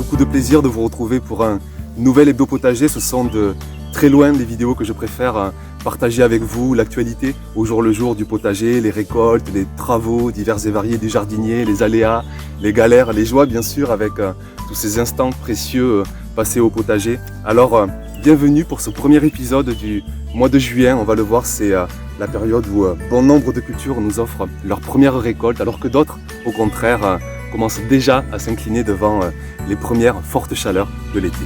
beaucoup de plaisir de vous retrouver pour un nouvel hebdo potager. Ce sont de très loin les vidéos que je préfère partager avec vous, l'actualité au jour le jour du potager, les récoltes, les travaux divers et variés du jardinier, les aléas, les galères, les joies bien sûr avec tous ces instants précieux passés au potager. Alors bienvenue pour ce premier épisode du mois de juin. On va le voir, c'est la période où bon nombre de cultures nous offrent leur première récolte alors que d'autres au contraire commencent déjà à s'incliner devant les premières fortes chaleurs de l'été.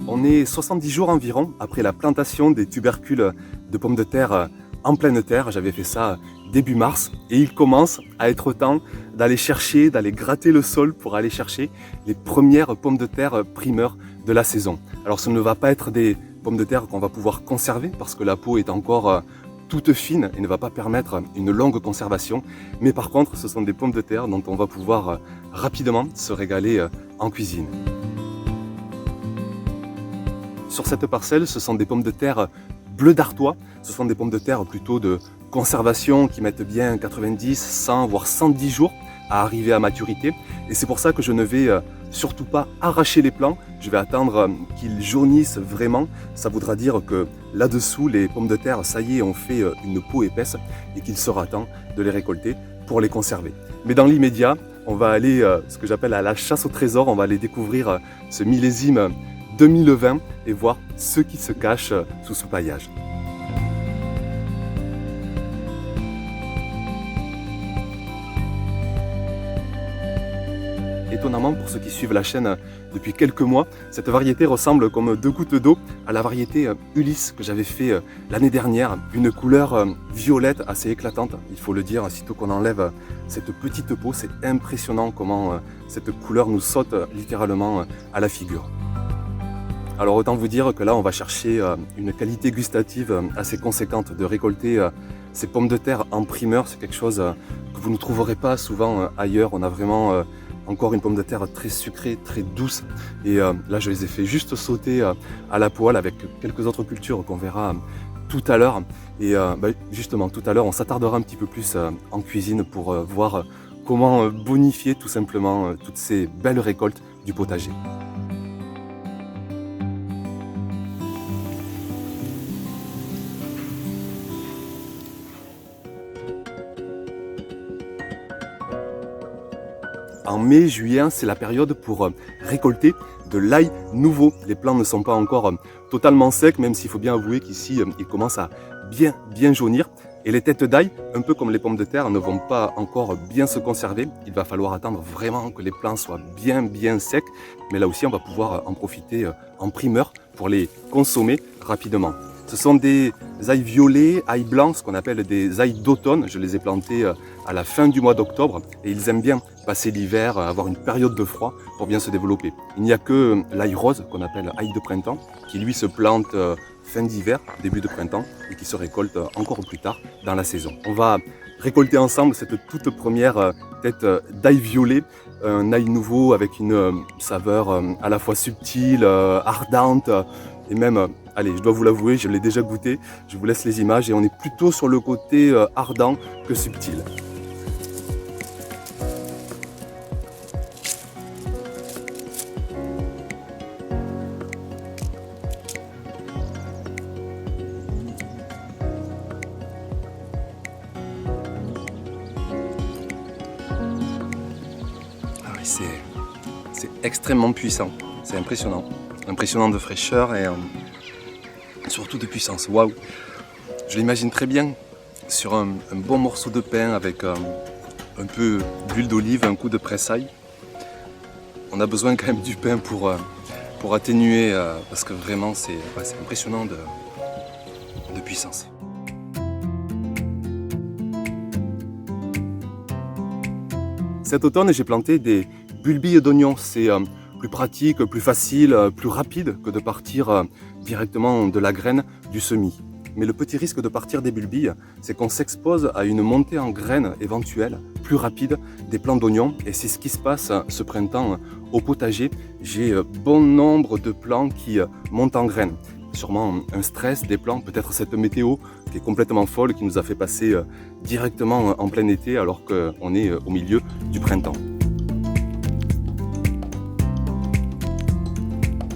On est 70 jours environ après la plantation des tubercules de pommes de terre en pleine terre. J'avais fait ça début mars et il commence à être temps d'aller chercher, d'aller gratter le sol pour aller chercher les premières pommes de terre primeurs de la saison. Alors ce ne va pas être des pommes de terre qu'on va pouvoir conserver parce que la peau est encore toute fine et ne va pas permettre une longue conservation. Mais par contre, ce sont des pommes de terre dont on va pouvoir rapidement se régaler en cuisine. Sur cette parcelle, ce sont des pommes de terre bleu d'Artois. Ce sont des pommes de terre plutôt de conservation qui mettent bien 90, 100 voire 110 jours à arriver à maturité. Et c'est pour ça que je ne vais surtout pas arracher les plants. Je vais attendre qu'ils jaunissent vraiment. Ça voudra dire que là-dessous, les pommes de terre, ça y est, ont fait une peau épaisse et qu'il sera temps de les récolter pour les conserver. Mais dans l'immédiat, on va aller, ce que j'appelle à la chasse au trésor. On va aller découvrir ce millésime 2020 et voir ce qui se cache sous ce paillage. Étonnamment, pour ceux qui suivent la chaîne depuis quelques mois, cette variété ressemble comme deux gouttes d'eau à la variété Ulysse que j'avais fait l'année dernière. Une couleur violette assez éclatante, il faut le dire, sitôt qu'on enlève cette petite peau, c'est impressionnant comment cette couleur nous saute littéralement à la figure. Alors autant vous dire que là on va chercher une qualité gustative assez conséquente. De récolter ces pommes de terre en primeur, c'est quelque chose que vous ne trouverez pas souvent ailleurs. On a vraiment encore une pomme de terre très sucrée, très douce. Et là je les ai fait juste sauter à la poêle avec quelques autres cultures qu'on verra tout à l'heure. Et justement tout à l'heure on s'attardera un petit peu plus en cuisine pour voir comment bonifier tout simplement toutes ces belles récoltes du potager. En mai, juillet, c'est la période pour récolter de l'ail nouveau. Les plants ne sont pas encore totalement secs, même s'il faut bien avouer qu'ici, ils commencent à bien jaunir. Et les têtes d'ail, un peu comme les pommes de terre, ne vont pas encore bien se conserver. Il va falloir attendre vraiment que les plants soient bien secs. Mais là aussi, on va pouvoir en profiter en primeur pour les consommer rapidement. Ce sont des ails violets, ails blancs, ce qu'on appelle des ails d'automne. Je les ai plantés à la fin du mois d'octobre et ils aiment bien passer l'hiver, avoir une période de froid pour bien se développer. Il n'y a que l'ail rose, qu'on appelle ail de printemps, qui lui se plante fin d'hiver, début de printemps et qui se récolte encore plus tard dans la saison. On va récolter ensemble cette toute première tête d'ail violet, un ail nouveau avec une saveur à la fois subtile, ardente et même, allez, je dois vous l'avouer, je l'ai déjà goûté, je vous laisse les images et on est plutôt sur le côté ardent que subtil. C'est extrêmement puissant, c'est impressionnant. Impressionnant de fraîcheur et surtout de puissance. Waouh! Je l'imagine très bien sur un bon morceau de pain avec un peu d'huile d'olive, un coup de pressaille. On a besoin quand même du pain pour atténuer parce que vraiment c'est impressionnant de puissance. Cet automne, j'ai planté des bulbilles d'oignons. C'est plus pratique, plus facile, plus rapide que de partir directement de la graine du semis. Mais le petit risque de partir des bulbilles, c'est qu'on s'expose à une montée en graines éventuelle, plus rapide, des plants d'oignons. Et c'est ce qui se passe ce printemps au potager. J'ai bon nombre de plants qui montent en graines. Sûrement un stress des plants, peut-être cette météo qui est complètement folle, qui nous a fait passer directement en plein été alors qu'on est au milieu du printemps.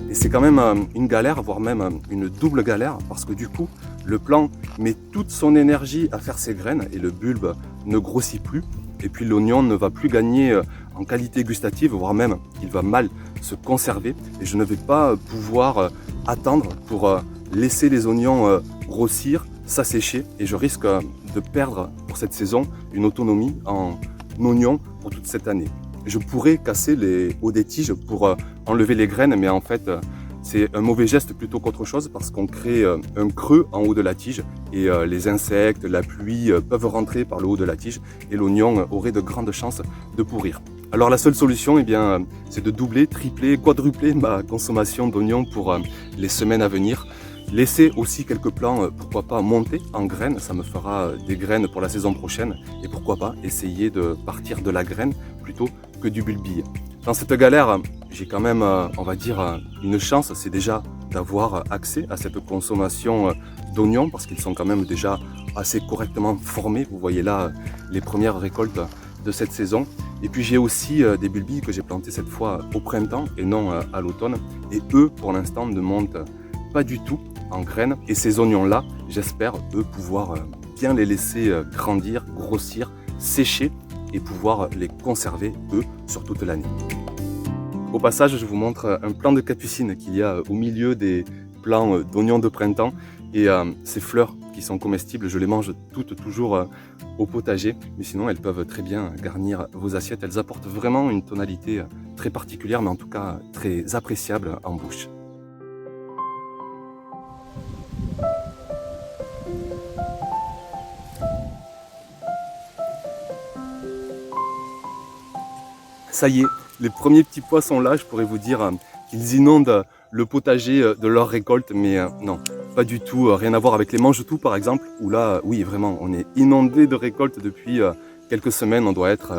Et c'est quand même une galère, voire même une double galère, parce que du coup, le plant met toute son énergie à faire ses graines et le bulbe ne grossit plus. Et puis l'oignon ne va plus gagner en qualité gustative, voire même il va mal se conserver. Et je ne vais pas pouvoir attendre pour laisser les oignons grossir, s'assécher. Et je risque de perdre pour cette saison une autonomie en oignons pour toute cette année. Je pourrais casser les hauts des tiges pour enlever les graines, mais en fait c'est un mauvais geste plutôt qu'autre chose parce qu'on crée un creux en haut de la tige et les insectes, la pluie peuvent rentrer par le haut de la tige et l'oignon aurait de grandes chances de pourrir. Alors la seule solution, c'est de doubler, tripler, quadrupler ma consommation d'oignons pour les semaines à venir. Laisser aussi quelques plants, pourquoi pas, monter en graines, ça me fera des graines pour la saison prochaine. Et pourquoi pas essayer de partir de la graine plutôt que du bulbille. Dans cette galère, j'ai quand même, on va dire, une chance, c'est déjà d'avoir accès à cette consommation d'oignons parce qu'ils sont quand même déjà assez correctement formés. Vous voyez là les premières récoltes de cette saison. Et puis j'ai aussi des bulbilles que j'ai plantés cette fois au printemps et non à l'automne. Et eux, pour l'instant, ne montent pas du tout en graines. Et ces oignons-là, j'espère, eux, pouvoir bien les laisser grandir, grossir, sécher et pouvoir les conserver, eux, sur toute l'année. Au passage, je vous montre un plant de capucine qu'il y a au milieu des plants d'oignons de printemps. Et ces fleurs qui sont comestibles, je les mange toutes toujours au potager. Mais sinon, elles peuvent très bien garnir vos assiettes. Elles apportent vraiment une tonalité très particulière, mais en tout cas très appréciable en bouche. Ça y est, les premiers petits pois sont là. Je pourrais vous dire qu'ils inondent le potager de leur récolte, mais non, pas du tout. Rien à voir avec les mange-tout par exemple, où là, oui, vraiment, on est inondé de récoltes depuis quelques semaines. On doit être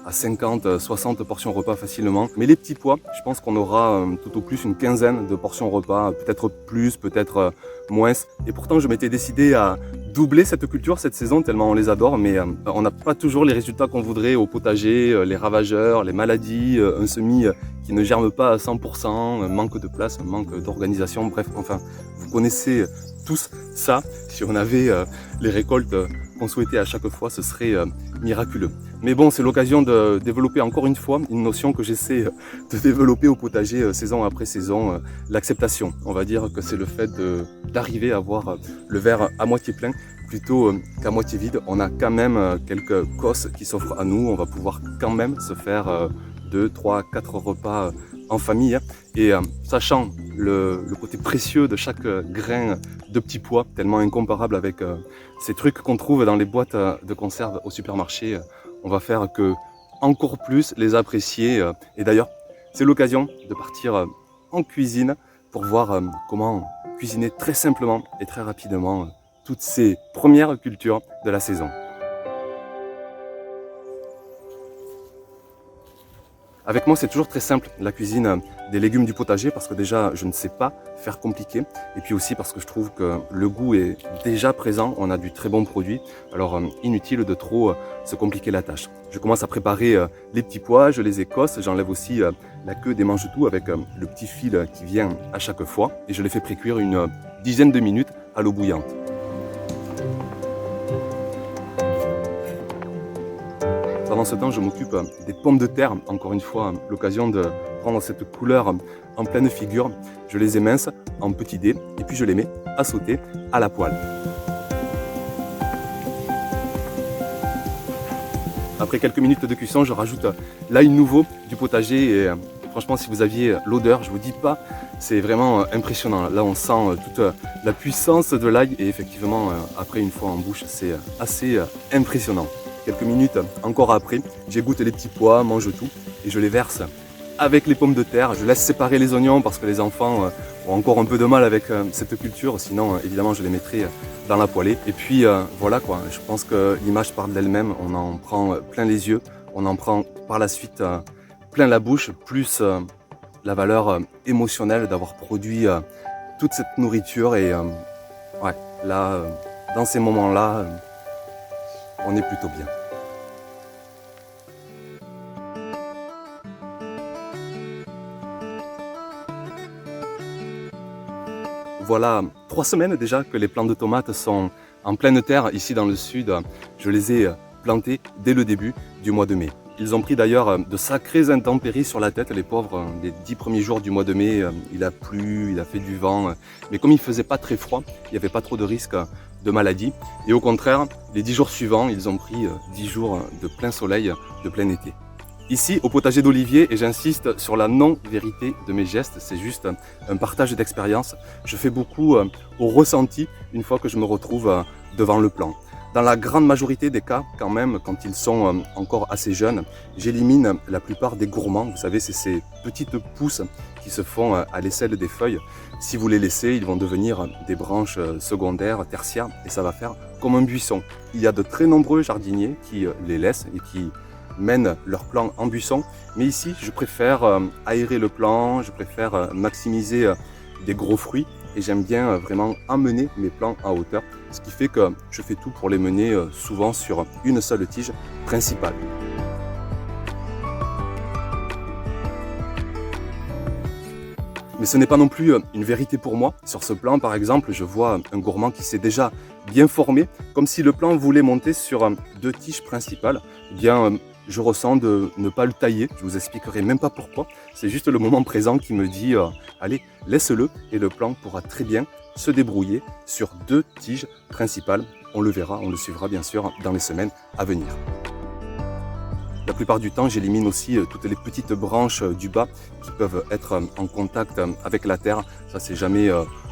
à 50, 60 portions repas facilement. Mais les petits pois, je pense qu'on aura tout au plus une quinzaine de portions repas, peut-être plus, peut-être moins. Et pourtant, je m'étais décidé à doubler cette culture cette saison tellement on les adore, mais on n'a pas toujours les résultats qu'on voudrait au potager, les ravageurs, les maladies, un semis qui ne germe pas à 100%, un manque de place, un manque d'organisation, bref, enfin, vous connaissez tous ça. Si on avait les récoltes qu'on souhaitait à chaque fois, ce serait miraculeux. Mais bon, c'est l'occasion de développer encore une fois une notion que j'essaie de développer au potager saison après saison, l'acceptation. On va dire que c'est le fait d'arriver à voir le verre à moitié plein plutôt qu'à moitié vide. On a quand même quelques cosses qui s'offrent à nous. On va pouvoir quand même se faire 2, 3, 4 repas en famille. Et sachant le côté précieux de chaque grain de petits pois, tellement incomparable avec ces trucs qu'on trouve dans les boîtes de conserve au supermarché, on va faire que encore plus les apprécier. Et d'ailleurs, c'est l'occasion de partir en cuisine pour voir comment cuisiner très simplement et très rapidement toutes ces premières cultures de la saison. Avec moi, c'est toujours très simple, la cuisine des légumes du potager, parce que déjà, je ne sais pas faire compliqué. Et puis aussi parce que je trouve que le goût est déjà présent, on a du très bon produit. Alors, inutile de trop se compliquer la tâche. Je commence à préparer les petits pois, je les écosse, j'enlève aussi la queue des mange-tout avec le petit fil qui vient à chaque fois. Et je les fais précuire une dizaine de minutes à l'eau bouillante. Pendant ce temps, je m'occupe des pommes de terre. Encore une fois, l'occasion de prendre cette couleur en pleine figure. Je les émince en petits dés et puis je les mets à sauter à la poêle. Après quelques minutes de cuisson, je rajoute l'ail nouveau du potager et franchement, si vous aviez l'odeur, je vous dis pas, c'est vraiment impressionnant. Là, on sent toute la puissance de l'ail et effectivement, après une fois en bouche, c'est assez impressionnant. Quelques minutes encore après, j'égoutte les petits pois, mange tout et je les verse avec les pommes de terre. Je laisse séparer les oignons parce que les enfants ont encore un peu de mal avec cette culture. Sinon, évidemment, je les mettrai dans la poêlée. Et puis, voilà quoi. Je pense que l'image parle d'elle-même. On en prend plein les yeux. On en prend par la suite plein la bouche. Plus la valeur émotionnelle d'avoir produit toute cette nourriture. Et ouais, là, dans ces moments-là, on est plutôt bien. Voilà 3 semaines déjà que les plants de tomates sont en pleine terre ici dans le sud. Je les ai plantés dès le début du mois de mai. Ils ont pris d'ailleurs de sacrées intempéries sur la tête, les pauvres. Les 10 premiers jours du mois de mai, il a plu, il a fait du vent. Mais comme il ne faisait pas très froid, il n'y avait pas trop de risque de maladie. Et au contraire, les 10 jours suivants, ils ont pris 10 jours de plein soleil, de plein été. Ici, au potager d'Olivier, et j'insiste sur la non-vérité de mes gestes, c'est juste un partage d'expérience. Je fais beaucoup au ressenti une fois que je me retrouve devant le plant. Dans la grande majorité des cas, quand même, quand ils sont encore assez jeunes, j'élimine la plupart des gourmands. Vous savez, c'est ces petites pousses qui se font à l'aisselle des feuilles. Si vous les laissez, ils vont devenir des branches secondaires, tertiaires, et ça va faire comme un buisson. Il y a de très nombreux jardiniers qui les laissent et qui mènent leur plant en buisson. Mais ici, je préfère aérer le plant, je préfère maximiser des gros fruits. Et j'aime bien vraiment emmener mes plants en hauteur, ce qui fait que je fais tout pour les mener souvent sur une seule tige principale. Mais ce n'est pas non plus une vérité pour moi. Sur ce plan, par exemple, je vois un gourmand qui s'est déjà bien formé, comme si le plant voulait monter sur 2 tiges principales. Eh bien, je ressens de ne pas le tailler. Je vous expliquerai même pas pourquoi. C'est juste le moment présent qui me dit allez, laisse-le et le plant pourra très bien se débrouiller sur 2 tiges principales. On le verra, on le suivra bien sûr dans les semaines à venir. La plupart du temps, j'élimine aussi toutes les petites branches du bas qui peuvent être en contact avec la terre. Ça, c'est jamais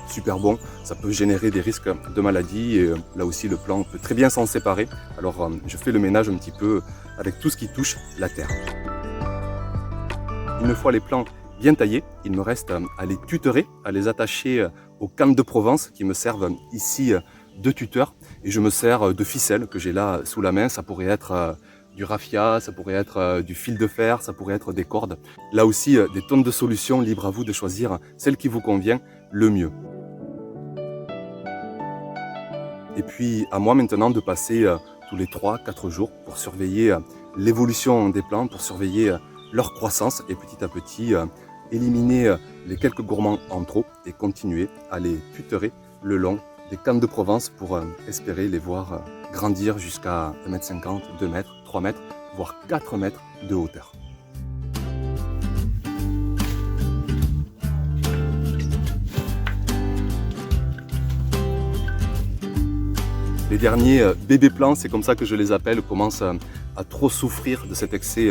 super bon. Ça peut générer des risques de maladie et là aussi, le plant peut très bien s'en séparer. Alors, je fais le ménage un petit peu avec tout ce qui touche la terre. Une fois les plants bien taillés, il me reste à les tutorer, à les attacher aux cannes de Provence qui me servent ici de tuteur. Et je me sers de ficelle que j'ai là sous la main. Ça pourrait être du raffia, ça pourrait être du fil de fer, ça pourrait être des cordes. Là aussi, des tonnes de solutions, libre à vous de choisir celle qui vous convient le mieux. Et puis, à moi maintenant de passer tous les 3-4 jours pour surveiller l'évolution des plants, pour surveiller leur croissance et petit à petit éliminer les quelques gourmands en trop et continuer à les tutorer le long des cannes de Provence pour espérer les voir grandir jusqu'à 1,50 m, 2 m, 3 mètres, voire 4 mètres de hauteur. Les derniers bébés plants, c'est comme ça que je les appelle, commencent à trop souffrir de cet excès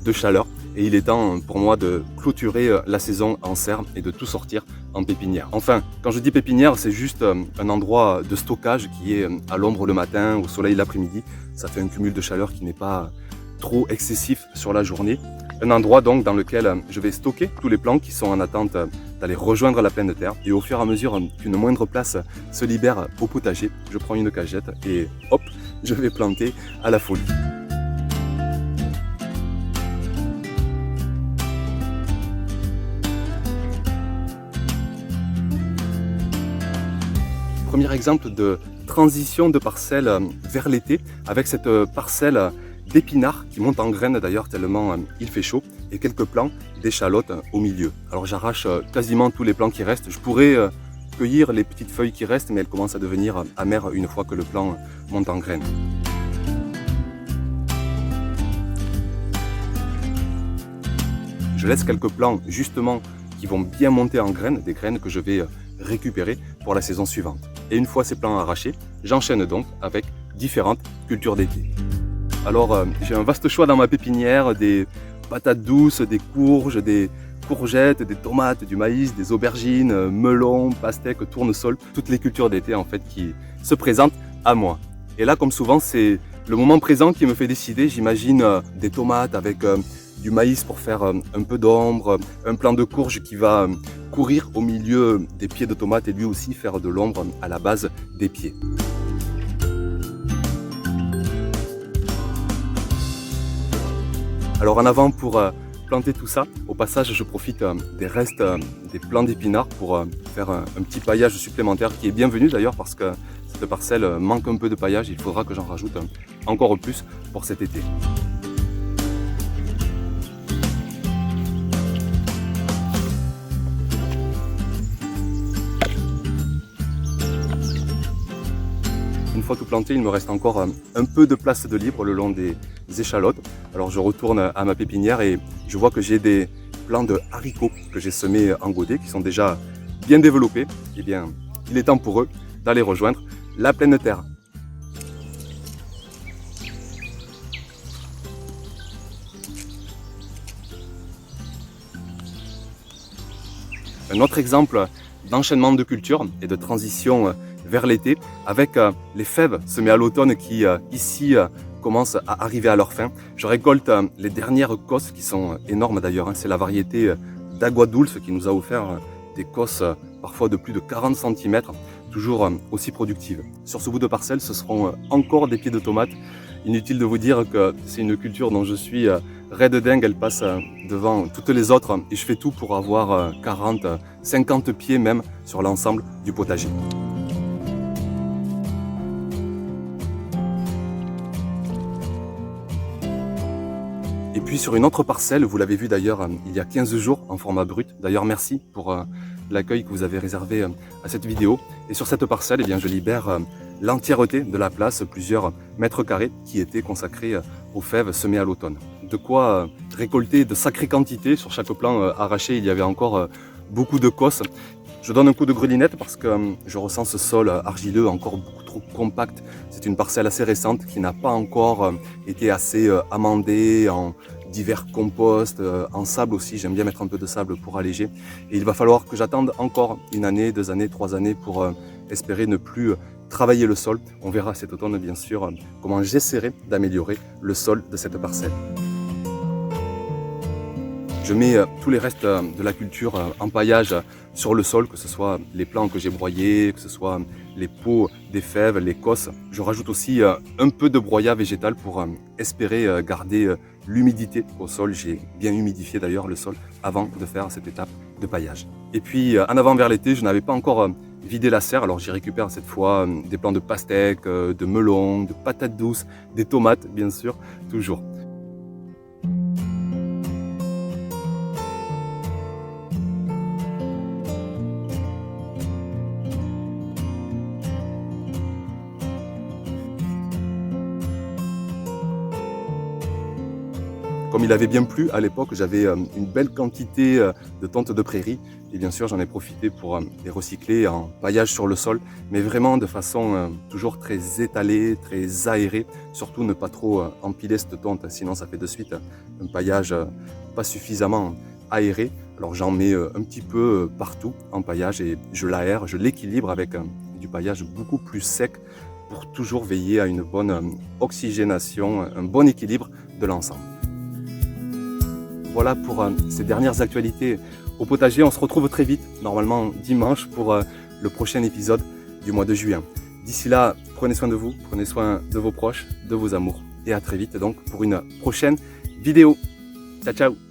de chaleur. Et il est temps pour moi de clôturer la saison en serre et de tout sortir en pépinière. Enfin, quand je dis pépinière, c'est juste un endroit de stockage qui est à l'ombre le matin, au soleil l'après-midi. Ça fait un cumul de chaleur qui n'est pas trop excessif sur la journée. Un endroit donc dans lequel je vais stocker tous les plants qui sont en attente d'aller rejoindre la pleine terre. Et au fur et à mesure qu'une moindre place se libère au potager, je prends une cagette et hop, je vais planter à la folie. Premier exemple de transition de parcelle vers l'été avec cette parcelle d'épinards qui monte en graines d'ailleurs tellement il fait chaud et quelques plants d'échalotes au milieu. Alors j'arrache quasiment tous les plants qui restent. Je pourrais cueillir les petites feuilles qui restent mais elles commencent à devenir amères une fois que le plant monte en graines. Je laisse quelques plants justement qui vont bien monter en graines, des graines que je vais récupérer pour la saison suivante. Et une fois ces plants arrachés, j'enchaîne donc avec différentes cultures d'été. Alors j'ai un vaste choix dans ma pépinière, des patates douces, des courges, des courgettes, des tomates, du maïs, des aubergines, melons, pastèques, tournesol, toutes les cultures d'été en fait qui se présentent à moi. Et là comme souvent c'est le moment présent qui me fait décider, j'imagine des tomates avec du maïs pour faire un peu d'ombre, un plant de courge qui va courir au milieu des pieds de tomates et lui aussi faire de l'ombre à la base des pieds. Alors en avant pour planter tout ça, au passage je profite des restes des plants d'épinards pour faire un petit paillage supplémentaire qui est bienvenu d'ailleurs parce que cette parcelle manque un peu de paillage, il faudra que j'en rajoute encore plus pour cet été. Une fois tout planté, il me reste encore un peu de place de libre le long des échalotes. Alors je retourne à ma pépinière et je vois que j'ai des plants de haricots que j'ai semés en godet qui sont déjà bien développés. Eh bien, il est temps pour eux d'aller rejoindre la pleine terre. Un autre exemple d'enchaînement de culture et de transition vers l'été avec les fèves semées à l'automne qui ici commencent à arriver à leur fin. Je récolte les dernières cosses qui sont énormes d'ailleurs, c'est la variété d'Agua Dulce qui nous a offert des cosses parfois de plus de 40 cm, toujours aussi productives. Sur ce bout de parcelle, ce seront encore des pieds de tomates. Inutile de vous dire que c'est une culture dont je suis raide dingue, elle passe devant toutes les autres et je fais tout pour avoir 40, 50 pieds même sur l'ensemble du potager. Et puis sur une autre parcelle, vous l'avez vu d'ailleurs il y a 15 jours en format brut. D'ailleurs merci pour l'accueil que vous avez réservé à cette vidéo. Et sur cette parcelle, eh bien, je libère l'entièreté de la place, plusieurs mètres carrés qui étaient consacrés aux fèves semées à l'automne. De quoi récolter de sacrées quantités. Sur chaque plant arraché, il y avait encore beaucoup de cosses. Je donne un coup de grelinette parce que je ressens ce sol argileux encore beaucoup trop compact. C'est une parcelle assez récente qui n'a pas encore été assez amendée en divers composts, en sable aussi. J'aime bien mettre un peu de sable pour alléger. Et il va falloir que j'attende encore 1 année, 2 années, 3 années pour espérer ne plus travailler le sol. On verra cet automne bien sûr comment j'essaierai d'améliorer le sol de cette parcelle. Je mets tous les restes de la culture en paillage sur le sol, que ce soit les plants que j'ai broyés, que ce soit les peaux des fèves, les cosses. Je rajoute aussi un peu de broyat végétal pour espérer garder l'humidité au sol. J'ai bien humidifié d'ailleurs le sol avant de faire cette étape de paillage. Et puis en avant vers l'été, je n'avais pas encore vidé la serre, alors j'y récupère cette fois des plants de pastèques, de melons, de patates douces, des tomates bien sûr, toujours. Comme il avait bien plu à l'époque, j'avais une belle quantité de tentes de prairie et bien sûr j'en ai profité pour les recycler en paillage sur le sol, mais vraiment de façon toujours très étalée, très aérée. Surtout ne pas trop empiler cette tonte, sinon ça fait de suite un paillage pas suffisamment aéré. Alors j'en mets un petit peu partout en paillage et je l'aère, je l'équilibre avec du paillage beaucoup plus sec pour toujours veiller à une bonne oxygénation, un bon équilibre de l'ensemble. Voilà pour ces dernières actualités au potager. On se retrouve très vite, normalement dimanche, pour le prochain épisode du mois de juin. D'ici là, prenez soin de vous, prenez soin de vos proches, de vos amours. Et à très vite donc pour une prochaine vidéo. Ciao, ciao!